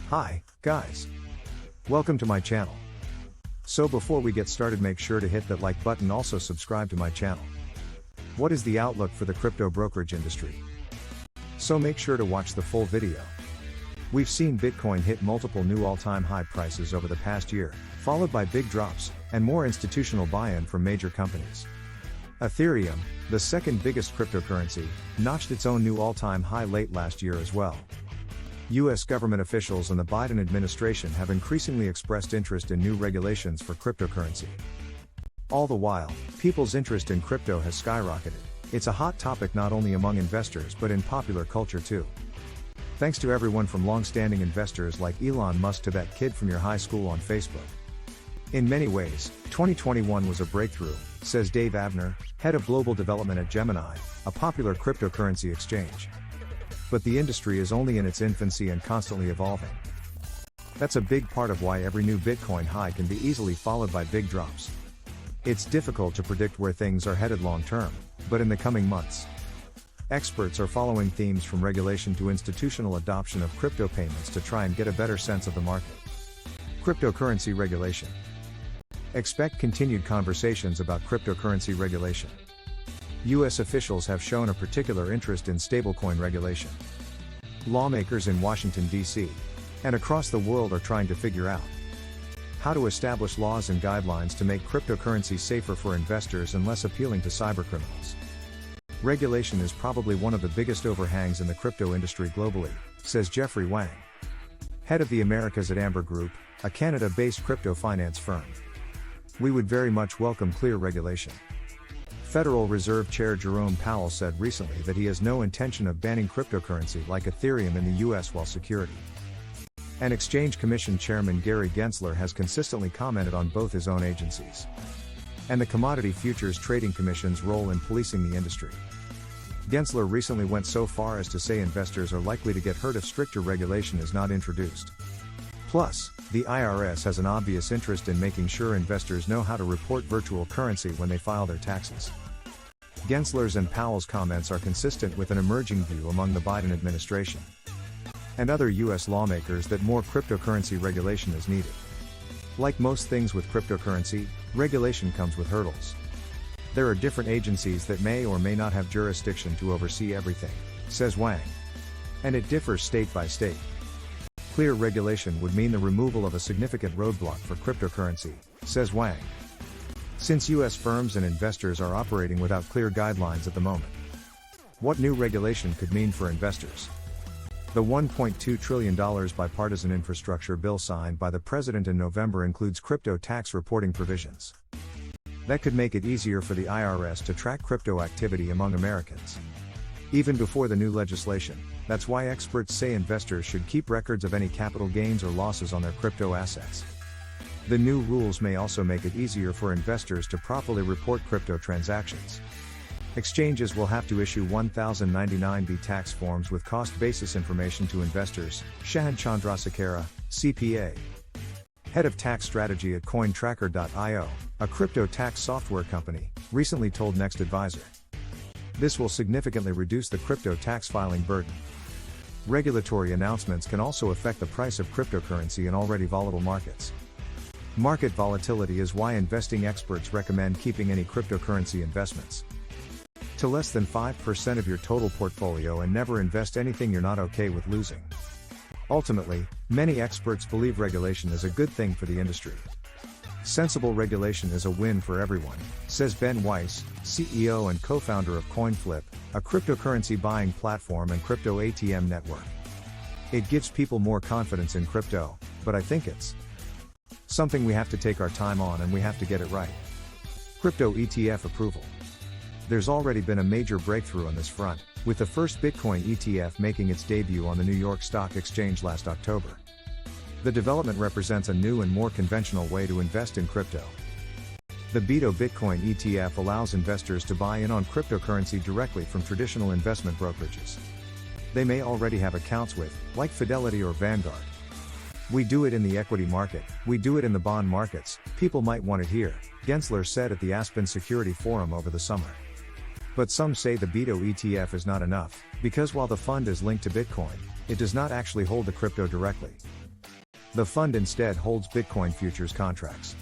Hi, guys. Welcome to my channel. So before we get started, make sure to hit that like button, also subscribe to my channel. What is the outlook for the crypto brokerage industry? So make sure to watch the full video. We've seen Bitcoin hit multiple new all-time high prices over the past year, followed by big drops, and more institutional buy-in from major companies. Ethereum, the second biggest cryptocurrency, notched its own new all-time high late last year as well. US government officials and the Biden administration have increasingly expressed interest in new regulations for cryptocurrency. All the while, people's interest in crypto has skyrocketed. It's a hot topic not only among investors but in popular culture too. Thanks to everyone from long-standing investors like Elon Musk to that kid from your high school on Facebook. In many ways, 2021 was a breakthrough, says Dave Abner, head of global development at Gemini, a popular cryptocurrency exchange. But the industry is only in its infancy and constantly evolving. That's a big part of why every new Bitcoin high can be easily followed by big drops. It's difficult to predict where things are headed long term, but in the coming months, experts are following themes from regulation to institutional adoption of crypto payments to try and get a better sense of the market. Cryptocurrency regulation. Expect continued conversations about cryptocurrency regulation. US officials have shown a particular interest in stablecoin regulation. Lawmakers in Washington, D.C. and across the world are trying to figure out how to establish laws and guidelines to make cryptocurrency safer for investors and less appealing to cybercriminals. Regulation is probably one of the biggest overhangs in the crypto industry globally, says Jeffrey Wang, head of the Americas at Amber Group, a Canada-based crypto finance firm. We would very much welcome clear regulation. Federal Reserve Chair Jerome Powell said recently that he has no intention of banning cryptocurrency like Ethereum in the US while security. And Exchange Commission Chairman Gary Gensler has consistently commented on both his own agencies and the Commodity Futures Trading Commission's role in policing the industry. Gensler recently went so far as to say investors are likely to get hurt if stricter regulation is not introduced. Plus, the IRS has an obvious interest in making sure investors know how to report virtual currency when they file their taxes. Gensler's and Powell's comments are consistent with an emerging view among the Biden administration and other US lawmakers that more cryptocurrency regulation is needed. Like most things with cryptocurrency, regulation comes with hurdles. There are different agencies that may or may not have jurisdiction to oversee everything, says Wang. And it differs state by state. Clear regulation would mean the removal of a significant roadblock for cryptocurrency, says Wang. Since US firms and investors are operating without clear guidelines at the moment. What new regulation could mean for investors? The $1.2 trillion bipartisan infrastructure bill signed by the president in November includes crypto tax reporting provisions. That could make it easier for the IRS to track crypto activity among Americans. Even before the new legislation, that's why experts say investors should keep records of any capital gains or losses on their crypto assets. The new rules may also make it easier for investors to properly report crypto transactions. Exchanges will have to issue 1099-B tax forms with cost basis information to investors, Shahan Chandrasekera, CPA, head of tax strategy at CoinTracker.io, a crypto tax software company, recently told Next Advisor. This will significantly reduce the crypto tax filing burden. Regulatory announcements can also affect the price of cryptocurrency in already volatile markets. Market volatility is why investing experts recommend keeping any cryptocurrency investments to less than 5% of your total portfolio and never invest anything you're not okay with losing. Ultimately, many experts believe regulation is a good thing for the industry. Sensible regulation is a win for everyone, says Ben Weiss, CEO and co-founder of CoinFlip, a cryptocurrency buying platform and crypto ATM network. It gives people more confidence in crypto, but I think it's something we have to take our time on and we have to get it right. Crypto ETF approval. There's already been a major breakthrough on this front, with the first Bitcoin ETF making its debut on the New York Stock Exchange last October. The development represents a new and more conventional way to invest in crypto. The BITO Bitcoin ETF allows investors to buy in on cryptocurrency directly from traditional investment brokerages they may already have accounts with, like Fidelity or Vanguard. We do it in the equity market, we do it in the bond markets, people might want it here, Gensler said at the Aspen Security Forum over the summer. But some say the BITO ETF is not enough, because while the fund is linked to Bitcoin, it does not actually hold the crypto directly. The fund instead holds Bitcoin futures contracts.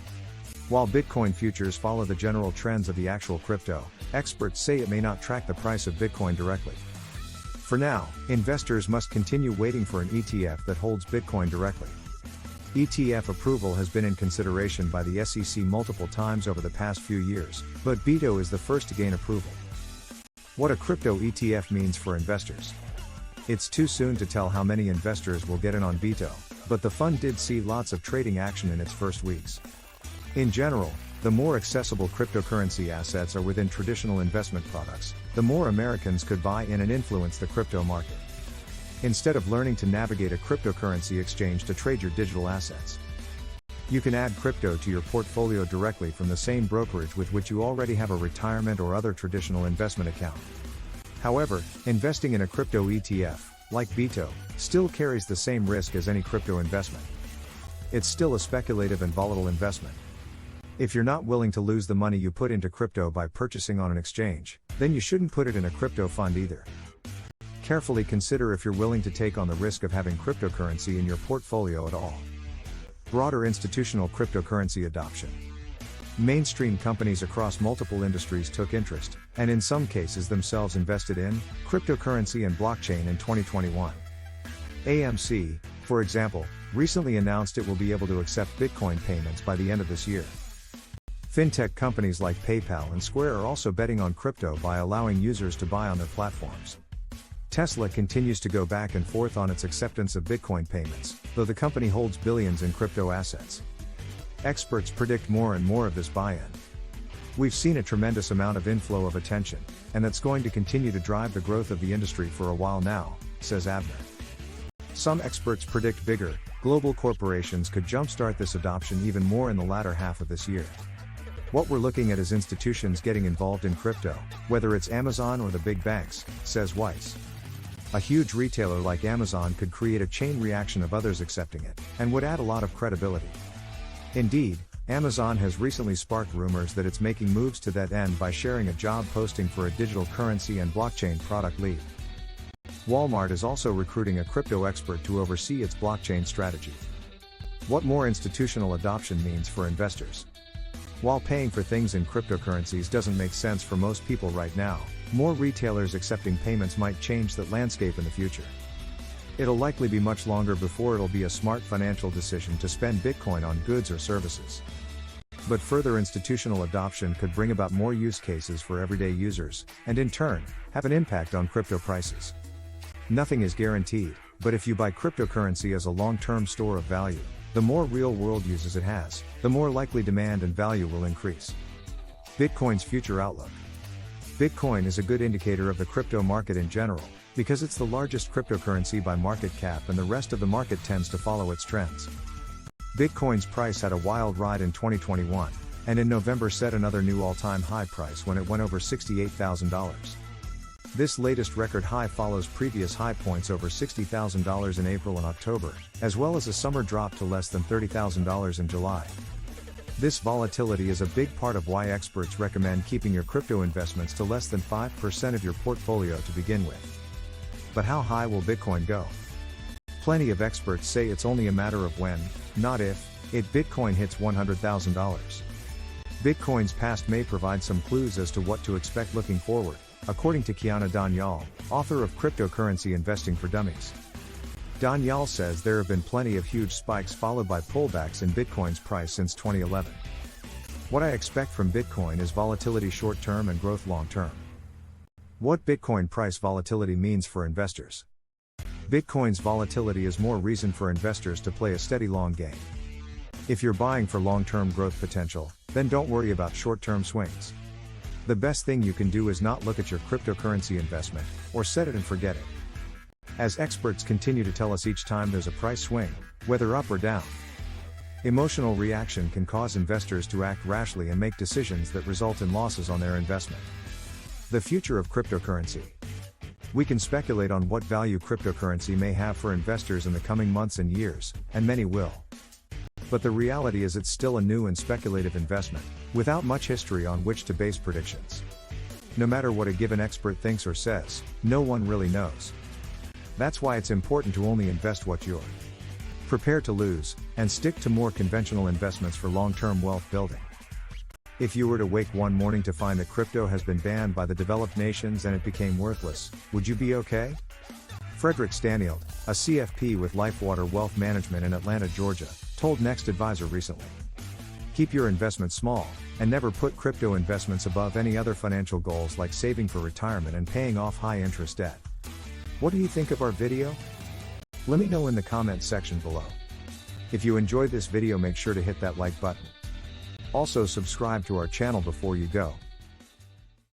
While Bitcoin futures follow the general trends of the actual crypto, experts say it may not track the price of Bitcoin directly. For now, investors must continue waiting for an ETF that holds Bitcoin directly. ETF approval has been in consideration by the SEC multiple times over the past few years, but BITO is the first to gain approval. What a crypto ETF means for investors. It's too soon to tell how many investors will get in on BITO, but the fund did see lots of trading action in its first weeks. In general, the more accessible cryptocurrency assets are within traditional investment products, the more Americans could buy in and influence the crypto market. Instead of learning to navigate a cryptocurrency exchange to trade your digital assets, you can add crypto to your portfolio directly from the same brokerage with which you already have a retirement or other traditional investment account. However, investing in a crypto ETF, like BITO, still carries the same risk as any crypto investment. It's still a speculative and volatile investment. If you're not willing to lose the money you put into crypto by purchasing on an exchange, then you shouldn't put it in a crypto fund either. Carefully consider if you're willing to take on the risk of having cryptocurrency in your portfolio at all. Broader institutional cryptocurrency adoption. Mainstream companies across multiple industries took interest, and in some cases themselves invested in, cryptocurrency and blockchain in 2021. AMC, for example, recently announced it will be able to accept Bitcoin payments by the end of this year. Fintech companies like PayPal and Square are also betting on crypto by allowing users to buy on their platforms. Tesla continues to go back and forth on its acceptance of Bitcoin payments, though the company holds billions in crypto assets. Experts predict more and more of this buy-in. We've seen a tremendous amount of inflow of attention, and that's going to continue to drive the growth of the industry for a while now, says Abner. Some experts predict bigger, global corporations could jumpstart this adoption even more in the latter half of this year. What we're looking at is institutions getting involved in crypto, whether it's Amazon or the big banks, says Weiss. A huge retailer like Amazon could create a chain reaction of others accepting it, and would add a lot of credibility. Indeed, Amazon has recently sparked rumors that it's making moves to that end by sharing a job posting for a digital currency and blockchain product lead. Walmart is also recruiting a crypto expert to oversee its blockchain strategy. What more institutional adoption means for investors. While paying for things in cryptocurrencies doesn't make sense for most people right now, more retailers accepting payments might change that landscape in the future. It'll likely be much longer before it'll be a smart financial decision to spend Bitcoin on goods or services. But further institutional adoption could bring about more use cases for everyday users, and in turn, have an impact on crypto prices. Nothing is guaranteed, but if you buy cryptocurrency as a long-term store of value, the more real-world uses it has, the more likely demand and value will increase. Bitcoin's future outlook. Bitcoin is a good indicator of the crypto market in general, because it's the largest cryptocurrency by market cap and the rest of the market tends to follow its trends. Bitcoin's price had a wild ride in 2021, and in November set another new all-time high price when it went over $68,000. This latest record high follows previous high points over $60,000 in April and October, as well as a summer drop to less than $30,000 in July. This volatility is a big part of why experts recommend keeping your crypto investments to less than 5% of your portfolio to begin with. But how high will Bitcoin go? Plenty of experts say it's only a matter of when, not if, Bitcoin hits $100,000. Bitcoin's past may provide some clues as to what to expect looking forward, according to Kiana Daniel, author of Cryptocurrency Investing for Dummies. Daniel says there have been plenty of huge spikes followed by pullbacks in Bitcoin's price since 2011. What I expect from Bitcoin is volatility short-term and growth long-term. What Bitcoin price volatility means for investors. Bitcoin's volatility is more reason for investors to play a steady long game. If you're buying for long-term growth potential, then don't worry about short-term swings. The best thing you can do is not look at your cryptocurrency investment, or set it and forget it. As experts continue to tell us each time there's a price swing, whether up or down, emotional reaction can cause investors to act rashly and make decisions that result in losses on their investment. The future of cryptocurrency. We can speculate on what value cryptocurrency may have for investors in the coming months and years, and many will. But the reality is it's still a new and speculative investment, without much history on which to base predictions. No matter what a given expert thinks or says, no one really knows. That's why it's important to only invest what you're Prepare to lose, and stick to more conventional investments for long-term wealth building. If you were to wake one morning to find that crypto has been banned by the developed nations and it became worthless, would you be okay? Frederick Stanield, a CFP with Lifewater Wealth Management in Atlanta, Georgia, told Next Advisor recently. Keep your investments small, and never put crypto investments above any other financial goals like saving for retirement and paying off high-interest debt. What do you think of our video? Let me know in the comments section below. If you enjoyed this video, make sure to hit that like button. Also subscribe to our channel before you go.